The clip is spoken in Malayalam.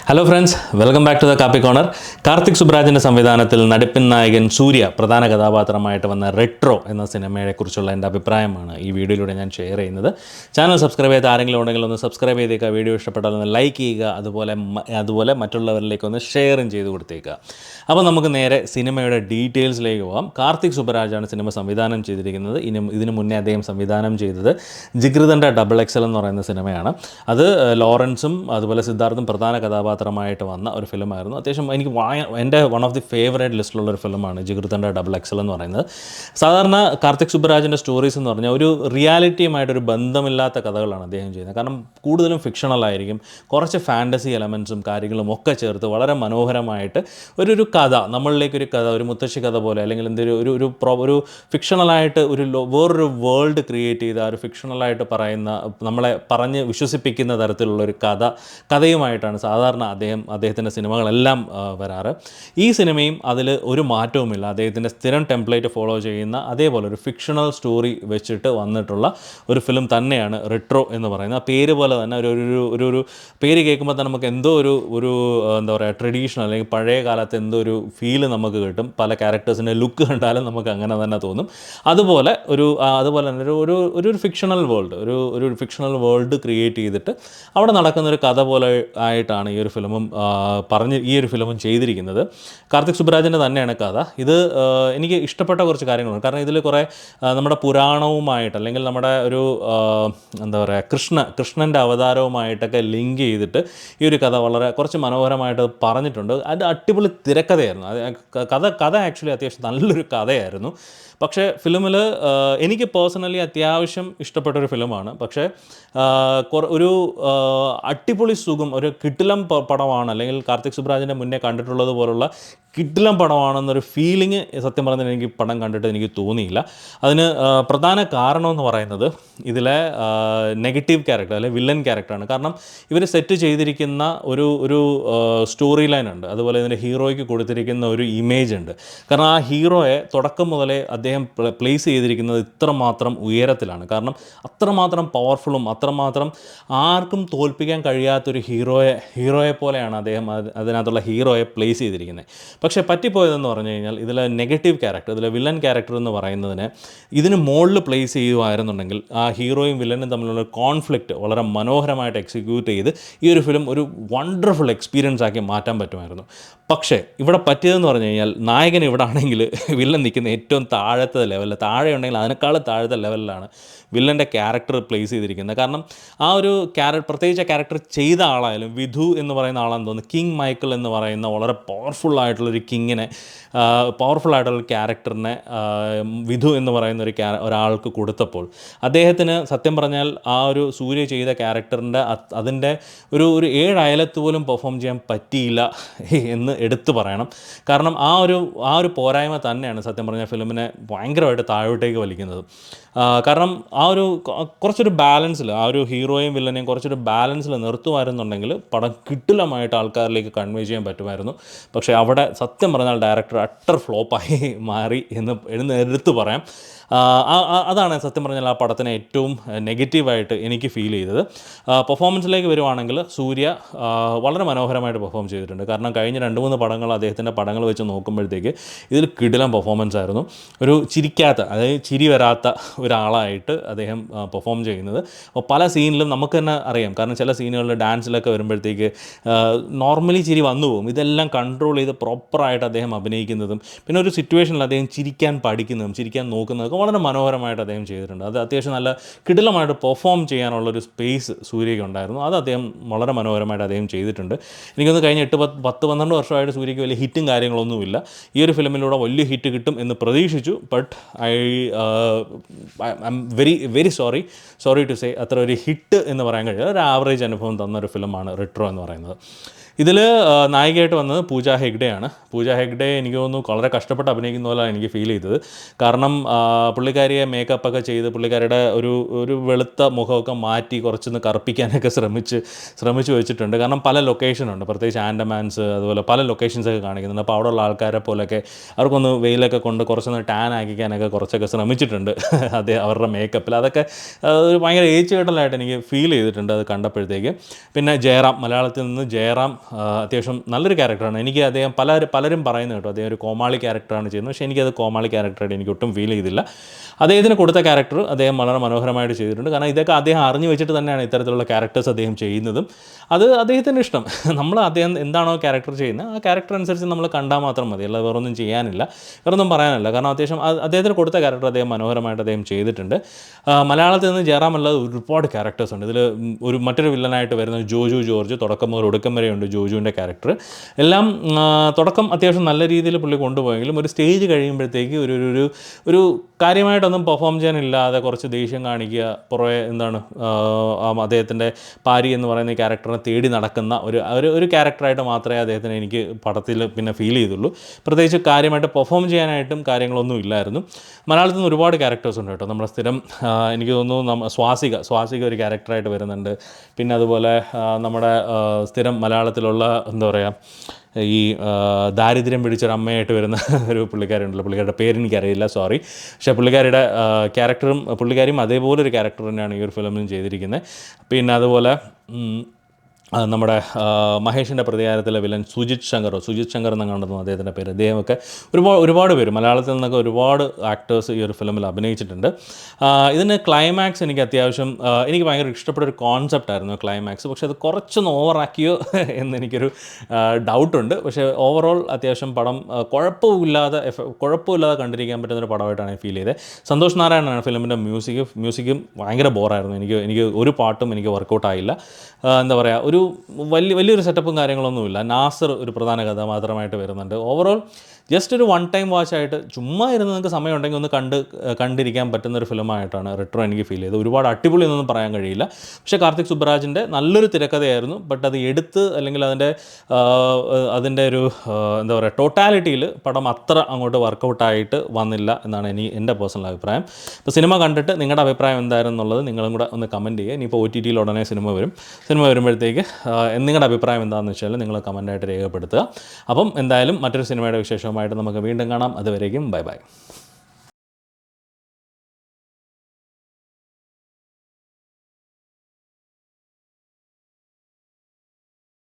Hello friends, welcome back to the Kaapi corner. Karthik സുബ്രാജിൻ്റെ സംവിധാനത്തിൽ നടിപ്പിൻ നായകൻ സൂര്യ പ്രധാന കഥാപാത്രമായിട്ട് വന്ന റെട്രോ എന്ന സിനിമയെക്കുറിച്ചുള്ള എൻ്റെ അഭിപ്രായമാണ് ഈ വീഡിയോയിലൂടെ ഞാൻ ഷെയർ ചെയ്യുന്നത്. ചാനൽ സബ്സ്ക്രൈബ് ചെയ്ത ആരെങ്കിലും ഉണ്ടെങ്കിൽ ഒന്ന് സബ്സ്ക്രൈബ് ചെയ്തേക്കുക, വീഡിയോ ഇഷ്ടപ്പെട്ടാൽ ഒന്ന് ലൈക്ക് ചെയ്യുക, അതുപോലെ മറ്റുള്ളവരിലേക്ക് ഒന്ന് ഷെയറും ചെയ്ത് കൊടുത്തേക്കുക. അപ്പോൾ നമുക്ക് നേരെ സിനിമയുടെ ഡീറ്റെയിൽസിലേക്ക് പോകാം. കാർത്തിക് സുബ്രാജാണ് സിനിമ സംവിധാനം ചെയ്തിരിക്കുന്നത്. ഇതിനു മുന്നേ അദ്ദേഹം സംവിധാനം ചെയ്തത് ജിഗർതണ്ഡ XXL എന്ന് പറയുന്ന സിനിമയാണ്. അത് ലോറൻസും അതുപോലെ സിദ്ധാർത്ഥും പ്രധാന കഥാപാത്രമായിട്ട് വന്ന ഒരു ഫിലിമായിരുന്നു. അത്യാവശ്യം എനിക്ക് എൻ്റെ വൺ ഓഫ് ദി ഫേവറേറ്റ് ലിസ്റ്റിലുള്ളൊരു ഫിലിമാണ് ജിഗർതണ്ഡ XXL എന്ന് പറയുന്നത്. സാധാരണ കാർത്തിക് സുബ്രാജിൻ്റെ സ്റ്റോറീസ് എന്ന് പറഞ്ഞാൽ ഒരു റിയാലിറ്റിയുമായിട്ടൊരു ബന്ധമില്ലാത്ത കഥകളാണ് അദ്ദേഹം ചെയ്യുന്നത്. കാരണം കൂടുതലും ഫിക്ഷണലായിരിക്കും, കുറച്ച് ഫാൻറ്റസി എലമെൻസും കാര്യങ്ങളും ഒക്കെ ചേർത്ത് വളരെ മനോഹരമായിട്ട് ഒരു കഥ, നമ്മളിലേക്കൊരു കഥ, ഒരു മുത്തശ്ശി കഥ പോലെ, അല്ലെങ്കിൽ എന്തൊരു ഒരു ഫിക്ഷണലായിട്ട് വേറൊരു വേൾഡ് ക്രിയേറ്റ് ചെയ്ത ഒരു ഫിക്ഷണലായിട്ട് പറയുന്ന, നമ്മളെ പറഞ്ഞ് വിശ്വസിപ്പിക്കുന്ന തരത്തിലുള്ളൊരു കഥയുമായിട്ടാണ് സാധാരണ അദ്ദേഹത്തിൻ്റെ സിനിമകളെല്ലാം വരാറ്. ഈ സിനിമയും അതിൽ ഒരു മാറ്റവുമില്ല. അദ്ദേഹത്തിൻ്റെ സ്ഥിരം ടെംപ്ലേറ്റ് ഫോളോ ചെയ്യുന്ന അതേപോലെ ഒരു ഫിക്ഷണൽ സ്റ്റോറി വെച്ചിട്ട് വന്നിട്ടുള്ള ഒരു ഫിലിം തന്നെയാണ് റെട്രോ എന്ന് പറയുന്നത്. ആ പേര് പോലെ തന്നെ ഒരു പേര് കേൾക്കുമ്പോൾ തന്നെ നമുക്ക് എന്തോ ഒരു എന്താ പറയുക, ട്രഡീഷണൽ അല്ലെങ്കിൽ പഴയ കാലത്ത് എന്തോ ഒരു ഫീല് നമുക്ക് കിട്ടും. പല ക്യാരക്ടേഴ്സിൻ്റെ ലുക്ക് കണ്ടാലും നമുക്ക് അങ്ങനെ തന്നെ തോന്നും. അതുപോലെ തന്നെ ഒരു ഫിക്ഷണൽ വേൾഡ്, ഒരു ഫിക്ഷണൽ വേൾഡ് ക്രിയേറ്റ് ചെയ്തിട്ട് അവിടെ നടക്കുന്നൊരു കഥ പോലെ ആയിട്ടാണ് ഈ ഒരു ഫിലിമും ചെയ്തിരിക്കുന്നത്. കാർത്തിക് സുബ്രാജിൻ്റെ തന്നെയാണ് കഥ. ഇത് എനിക്ക് ഇഷ്ടപ്പെട്ട കുറച്ച് കാര്യങ്ങളുണ്ട്. കാരണം ഇതിൽ കുറേ നമ്മുടെ പുരാണവുമായിട്ട്, അല്ലെങ്കിൽ നമ്മുടെ ഒരു എന്താ പറയുക, കൃഷ്ണൻ്റെ അവതാരവുമായിട്ടൊക്കെ ലിങ്ക് ചെയ്തിട്ട് ഈ ഒരു കഥ വളരെ കുറച്ച് മനോഹരമായിട്ട് പറഞ്ഞിട്ടുണ്ട്. അത് അടിപൊളി തിരക്കഥയായിരുന്നു. കഥ ആക്ച്വലി അത്യാവശ്യം നല്ലൊരു കഥയായിരുന്നു. പക്ഷേ ഫിലിമിൽ എനിക്ക് പേഴ്സണലി അത്യാവശ്യം ഇഷ്ടപ്പെട്ടൊരു ഫിലിമാണ്. പക്ഷേ ഒരു അടിപൊളി സുഖം, ഒരു കിടിലം പടമാണ്, അല്ലെങ്കിൽ കാർത്തിക് സുബ്രാജിൻ്റെ മുന്നേ കണ്ടിട്ടുള്ളത് പോലുള്ള കിടിലം പടമാണെന്നൊരു ഫീലിംഗ് സത്യം പറഞ്ഞാൽ എനിക്ക് പടം കണ്ടിട്ട് എനിക്ക് തോന്നിയില്ല. അതിന് പ്രധാന കാരണമെന്ന് പറയുന്നത് ഇതിലെ നെഗറ്റീവ് ക്യാരക്ടർ, അല്ലെങ്കിൽ വില്ലൻ ക്യാരക്ടറാണ്. കാരണം ഇവർ സെറ്റ് ചെയ്തിരിക്കുന്ന ഒരു സ്റ്റോറി ലൈൻ ഉണ്ട്, അതുപോലെ ഇതിൻ്റെ ഹീറോയ്ക്ക് കൊടുത്തിരിക്കുന്ന ഒരു ഇമേജ് ഉണ്ട്. കാരണം ആ ഹീറോയെ തുടക്കം മുതലേ അദ്ദേഹം പ്ലേസ് ചെയ്തിരിക്കുന്നത് ഇത്രമാത്രം ഉയരത്തിലാണ്. കാരണം അത്രമാത്രം പവർഫുള്ളും അത്രമാത്രം ആർക്കും തോൽപ്പിക്കാൻ കഴിയാത്തൊരു ഹീറോയെ പോലെയാണ് അദ്ദേഹം അതിനകത്തുള്ള ഹീറോയെ പ്ലേസ് ചെയ്തിരിക്കുന്നത്. പക്ഷേ പറ്റിപ്പോയതെന്ന് പറഞ്ഞു കഴിഞ്ഞാൽ ഇതിലെ നെഗറ്റീവ് ക്യാരക്ടർ, ഇതിലെ വില്ലൻ ക്യാരക്ടർ എന്ന് പറയുന്നതിന് ഇതിന് മുകളിൽ പ്ലേസ് ചെയ്യുമായിരുന്നുണ്ടെങ്കിൽ ആ ഹീറോയും വില്ലനും തമ്മിലുള്ള കോൺഫ്ലിക്റ്റ് വളരെ മനോഹരമായിട്ട് എക്സിക്യൂട്ട് ചെയ്ത് ഈ ഒരു ഫിലിം ഒരു വണ്ടർഫുൾ എക്സ്പീരിയൻസ് ആക്കി മാറ്റാൻ പറ്റുമായിരുന്നു. പക്ഷേ ഇവിടെ പറ്റിയതെന്ന് പറഞ്ഞു കഴിഞ്ഞാൽ നായകൻ ഇവിടെ ആണെങ്കിൽ വില്ലൻ നിൽക്കുന്ന ഏറ്റവും താഴത്തെ ലെവലിൽ, താഴെ ഉണ്ടെങ്കിൽ അതിനേക്കാൾ താഴത്തെ ലെവലിലാണ് വില്ലൻ്റെ ക്യാരക്ടർ പ്ലേസ് ചെയ്തിരിക്കുന്നത്. കാരണം ആ ഒരു പ്രത്യേകിച്ച് ആ ക്യാരക്ടർ ചെയ്ത ആളായാലും, വിധു എന്ന് പറയുന്ന ആളാണെന്ന് തോന്നുന്നു, കിങ് മൈക്കിൾ എന്ന് പറയുന്ന വളരെ പവർഫുള്ളായിട്ടുള്ളൊരു പവർഫുള്ളായിട്ടുള്ള ക്യാരക്ടറിനെ വിധു എന്ന് പറയുന്ന ഒരാൾക്ക് കൊടുത്തപ്പോൾ അദ്ദേഹത്തിന് സത്യം പറഞ്ഞാൽ ആ ഒരു സൂര്യ ചെയ്ത ക്യാരക്ടറിൻ്റെ അതിൻ്റെ ഒരു 7 അയലത്ത് പോലും പെർഫോം ചെയ്യാൻ പറ്റിയില്ല എന്ന് എടുത്തു പറയണം. കാരണം ആ ഒരു പോരായ്മ തന്നെയാണ് സത്യം പറഞ്ഞാൽ ഫിലിമിനെ ഭയങ്കരമായിട്ട് താഴോട്ടേക്ക് വലിക്കുന്നത്. കാരണം കുറച്ചൊരു ബാലൻസിൽ, ആ ഒരു ഹീറോയും വില്ലനെയും കുറച്ചൊരു ബാലൻസിൽ നിർത്തുമായിരുന്നുണ്ടെങ്കിൽ പടം കിടിലമായിട്ട് ആൾക്കാരിലേക്ക് കൺവേ ചെയ്യാൻ പറ്റുമായിരുന്നു. പക്ഷേ അവിടെ സത്യം പറഞ്ഞാൽ ഡയറക്ടർ അട്ടർ ഫ്ലോപ്പായി മാറി എന്ന് എടുത്തു പറയാം. അതാണ് സത്യം പറഞ്ഞാൽ ആ പടത്തിനെ ഏറ്റവും നെഗറ്റീവായിട്ട് എനിക്ക് ഫീൽ ചെയ്തത്. പെർഫോമൻസിലേക്ക് വരുവാണെങ്കിൽ സൂര്യ വളരെ മനോഹരമായിട്ട് പെർഫോം ചെയ്തിട്ടുണ്ട്. കാരണം കഴിഞ്ഞ 2-3 പടങ്ങൾ, അദ്ദേഹത്തിൻ്റെ പടങ്ങൾ വെച്ച് നോക്കുമ്പോഴത്തേക്ക് ഇതിൽ കിടിലം പെർഫോമൻസ് ആയിരുന്നു. ഒരു അതായത് ചിരി വരാത്ത ഒരാളായിട്ട് അദ്ദേഹം പെർഫോം ചെയ്യുന്നത്. അപ്പോൾ പല സീനിലും നമുക്ക് തന്നെ അറിയാം. കാരണം ചില സീനുകളിൽ ഡാൻസിലൊക്കെ വരുമ്പോഴത്തേക്ക് നോർമലി ചിരി വന്നു പോകും. ഇതെല്ലാം കൺട്രോൾ ചെയ്ത് പ്രോപ്പറായിട്ട് അദ്ദേഹം അഭിനയിക്കുന്നതും, പിന്നെ ഒരു സിറ്റുവേഷനിൽ അദ്ദേഹം ചിരിക്കാൻ പഠിക്കുന്നതും ചിരിക്കാൻ നോക്കുന്നതും വളരെ മനോഹരമായിട്ട് അദ്ദേഹം ചെയ്തിട്ടുണ്ട്. അത് അത്യാവശ്യം നല്ല കിടിലമായിട്ട് പെർഫോം ചെയ്യാനുള്ളൊരു സ്പേസ് സൂര്യയ്ക്ക് ഉണ്ടായിരുന്നു. അത് അദ്ദേഹം വളരെ മനോഹരമായിട്ട് അദ്ദേഹം ചെയ്തിട്ടുണ്ട്. എനിക്കൊന്ന് കഴിഞ്ഞ 10-12 വർഷമായിട്ട് സൂര്യയ്ക്ക് വലിയ ഹിറ്റും കാര്യങ്ങളൊന്നുമില്ല. ഈ ഒരു ഫിലിമിലൂടെ വലിയ ഹിറ്റ് കിട്ടും എന്ന് പ്രതീക്ഷിച്ചു. But I am very sorry to say അത്ര ഒരു ഹിറ്റ് എന്ന് പറയാൻ കഴിയില്ല. ഒരു ആവറേജ് അനുഭവം തന്നൊരു ഫിലിമാണ് റെട്രോ എന്ന് പറയുന്നത്. ഇതിൽ നായികയായിട്ട് വന്നത് പൂജ ഹെഗ്ഡെയാണ്. പൂജ ഹെഗ്ഡെ എനിക്ക് തോന്നുന്നു വളരെ കഷ്ടപ്പെട്ട് അഭിനയിക്കുന്ന പോലെയാണ് എനിക്ക് ഫീൽ ചെയ്തത്. കാരണം പുള്ളിക്കാരിയെ മേക്കപ്പൊക്കെ ചെയ്ത് പുള്ളിക്കാരിയുടെ ഒരു വെളുത്ത മുഖമൊക്കെ മാറ്റി കുറച്ചൊന്ന് കറുപ്പിക്കാനൊക്കെ ശ്രമിച്ച് വെച്ചിട്ടുണ്ട്. കാരണം പല ലൊക്കേഷനുണ്ട്, പ്രത്യേകിച്ച് ആൻഡമാൻസ്, അതുപോലെ പല ലൊക്കേഷൻസൊക്കെ കാണിക്കുന്നുണ്ട്. അപ്പോൾ അവിടെയുള്ള ആൾക്കാരെ പോലെയൊക്കെ അവർക്കൊന്ന് വെയിലൊക്കെ കൊണ്ട് കുറച്ചൊന്ന് ടാൻ ആക്കിക്കാനൊക്കെ കുറച്ചൊക്കെ ശ്രമിച്ചിട്ടുണ്ട് അവരുടെ മേക്കപ്പ്. വെപ്പിൽ അതൊക്കെ ഒരു ഭയങ്കര ഏച്ച് കേട്ടലായിട്ട് എനിക്ക് ഫീൽ ചെയ്തിട്ടുണ്ട് അത് കണ്ടപ്പോഴത്തേക്ക്. പിന്നെ ജയറാം, മലയാളത്തിൽ നിന്ന് ജയറാം അത്യാവശ്യം നല്ലൊരു ക്യാരക്ടറാണ്. എനിക്ക് അദ്ദേഹം പലരും പറയുന്നത് കേട്ടോ അദ്ദേഹം ഒരു കോമാളി ക്യാരക്ടറാണ് ചെയ്യുന്നത്. പക്ഷേ എനിക്കത് കോമാളി ക്യാരക്ടറായിട്ട് എനിക്ക് ഒട്ടും ഫീൽ ചെയ്തില്ല. അദ്ദേഹത്തിന് കൊടുത്ത ക്യാരക്ടർ അദ്ദേഹം വളരെ മനോഹരമായിട്ട് ചെയ്തിട്ടുണ്ട്. കാരണം ഇതൊക്കെ അദ്ദേഹം അറിഞ്ഞു വെച്ചിട്ട് തന്നെയാണ് ഇത്തരത്തിലുള്ള ക്യാരക്ടേഴ്സ് അദ്ദേഹം ചെയ്യുന്നതും. അത് അദ്ദേഹത്തിൻ്റെ ഇഷ്ടം. നമ്മൾ അദ്ദേഹം എന്താണോ ക്യാരക്ടർ ചെയ്യുന്നത് ആ ക്യാരക്ടർ അനുസരിച്ച് നമ്മൾ കണ്ടാൽ മാത്രം മതി, അല്ലാതെ വേറൊന്നും ചെയ്യാനില്ല, വേറൊന്നും പറയാനില്ല. കാരണം അത്യാവശ്യം അദ്ദേഹത്തിന് കൊടുത്ത ക്യാരക്ടർ അദ്ദേഹം മനോഹരമായിട്ട് അദ്ദേഹം ചെയ്തിട്ടുണ്ട്. മലയാളത്തിൽ നിന്ന് ജയറാം അല്ലാതെ ഒരുപാട് ക്യാരക്ടേഴ്സ് ഉണ്ട് ഇതിൽ. മറ്റൊരു വില്ലനായിട്ട് വരുന്നത് ജോജു ജോർജ്, തുടക്കം മുതൽ ഒടുക്കം വരെയുണ്ട് ജോജുവിൻ്റെ ക്യാരക്ടർ. എല്ലാം തുടക്കം അത്യാവശ്യം നല്ല രീതിയിൽ പുള്ളി കൊണ്ടുപോയെങ്കിലും ഒരു സ്റ്റേജ് കഴിയുമ്പോഴത്തേക്ക് ഒരു കാര്യമായിട്ടൊന്നും പെർഫോം ചെയ്യാനില്ലാതെ കുറച്ച് ദേഷ്യം കാണിക്കുക, പുറമെ എന്താണ് അദ്ദേഹത്തിൻ്റെ പാരി എന്ന് പറയുന്ന ക്യാരക്ടറിനെ തേടി നടക്കുന്ന ഒരു ക്യാരക്ടറായിട്ട് മാത്രമേ അദ്ദേഹത്തിന് എനിക്ക് പടത്തിൽ പിന്നെ ഫീൽ ചെയ്തുള്ളൂ. പ്രത്യേകിച്ച് കാര്യമായിട്ട് പെർഫോം ചെയ്യാനായിട്ടും കാര്യങ്ങളൊന്നും ഇല്ലായിരുന്നു. മലയാളത്തിൽ നിന്ന് ഒരുപാട് ക്യാരക്ടേഴ്സ് ഉണ്ട് കേട്ടോ. നമ്മുടെ സ്ഥിരം എനിക്ക് തോന്നുന്നു സ്വാസിക ഒരു ക്യാരക്ടറായിട്ട് വരുന്നുണ്ട്. പിന്നെ അതുപോലെ നമ്മുടെ സ്ഥിരം മലയാളത്തിലുള്ള എന്താ പറയുക ഈ ദാരിദ്ര്യം പിടിച്ചൊരു അമ്മയായിട്ട് വരുന്ന ഒരു പുള്ളിക്കാരുണ്ടല്ലോ, പുള്ളിക്കാരുടെ പേരെനിക്കറിയില്ല, സോറി. പക്ഷേ പുള്ളിക്കാരിയുടെ പുള്ളിക്കാരിയും അതേപോലെ ഒരു ക്യാരക്ടർ തന്നെയാണ് ഈ ഒരു ഫിലിമിലും ചെയ്തിരിക്കുന്നത്. പിന്നെ അതുപോലെ നമ്മുടെ മഹേഷിൻ്റെ പ്രതികാരത്തിലെ വില്ലൻ സുജിത് ശങ്കർ എന്നങ്ങാണ്ടെന്നു അദ്ദേഹത്തിൻ്റെ പേര്. അദ്ദേഹമൊക്കെ ഒരുപാട് പേര് മലയാളത്തിൽ നിന്നൊക്കെ ഒരുപാട് ആക്ടേഴ്സ് ഈ ഒരു ഫിലിമിൽ അഭിനയിച്ചിട്ടുണ്ട്. ഇതിന് ക്ലൈമാക്സ് എനിക്ക് അത്യാവശ്യം എനിക്ക് ഭയങ്കര ഇഷ്ടപ്പെട്ട ഒരു കോൺസെപ്റ്റായിരുന്നു ക്ലൈമാക്സ്. പക്ഷേ അത് കുറച്ചൊന്ന് ഓവറാക്കിയോ എന്നെനിക്കൊരു ഡൗട്ടുണ്ട്. പക്ഷേ ഓവറോൾ അത്യാവശ്യം പടം കുഴപ്പമില്ലാതെ കണ്ടിരിക്കാൻ പറ്റുന്നൊരു പടമായിട്ടാണ് എനിക്ക് ഫീൽ ചെയ്തത്. സന്തോഷ് നാരായണനാണ് ഫിലിമിൻ്റെ മ്യൂസിക്കും ഭയങ്കര ബോറായിരുന്നു. എനിക്ക് ഒരു പാട്ടും എനിക്ക് വർക്കൗട്ടായില്ല. എന്താ പറയുക, വലിയൊരു സെറ്റപ്പും കാര്യങ്ങളൊന്നുമില്ല. നാസർ ഒരു പ്രധാന കഥാപാത്രമായിട്ട് വരുന്നുണ്ട്. ഓവറോൾ ജസ്റ്റ് ഒരു വൺ ടൈം വാച്ചായിട്ട് ചുമ്മാ ഇരുന്ന് നിങ്ങൾക്ക് സമയം ഉണ്ടെങ്കിൽ ഒന്ന് കണ്ടിരിക്കാൻ പറ്റുന്നൊരു ഫിലിമായിട്ടാണ് റെട്രോ എനിക്ക് ഫീൽ ചെയ്തത്. ഒരുപാട് അടിപൊളി എന്നൊന്നും പറയാൻ കഴിയില്ല. പക്ഷേ കാർത്തിക് സുബ്രാജിൻ്റെ നല്ലൊരു തിരക്കഥയായിരുന്നു. ബട്ട് അത് അല്ലെങ്കിൽ അതിൻ്റെ ഒരു എന്താ പറയുക ടോട്ടാലിറ്റിയിൽ പടം അത്ര അങ്ങോട്ട് വർക്കൗട്ടായിട്ട് വന്നില്ല എന്നാണ് എൻ്റെ പേഴ്സണൽ അഭിപ്രായം. ഇപ്പോൾ സിനിമ കണ്ടിട്ട് നിങ്ങളുടെ അഭിപ്രായം എന്തായിരുന്നു എന്നുള്ളത് നിങ്ങളും കൂടെ ഒന്ന് കമൻറ്റ് ചെയ്യുക. ഇനിയിപ്പോൾ OTT-യിൽ ഉടനെ സിനിമ വരുമ്പോഴത്തേക്ക് നിങ്ങളുടെ അഭിപ്രായം എന്താണെന്ന് വെച്ചാൽ നിങ്ങൾ കമൻറ്റായിട്ട് രേഖപ്പെടുത്തുക. അപ്പം എന്തായാലും മറ്റൊരു സിനിമയുടെ വിശേഷവുമായിട്ട് നമുക്ക് വീണ്ടും കാണാം. അതുവരേക്കും ബൈ.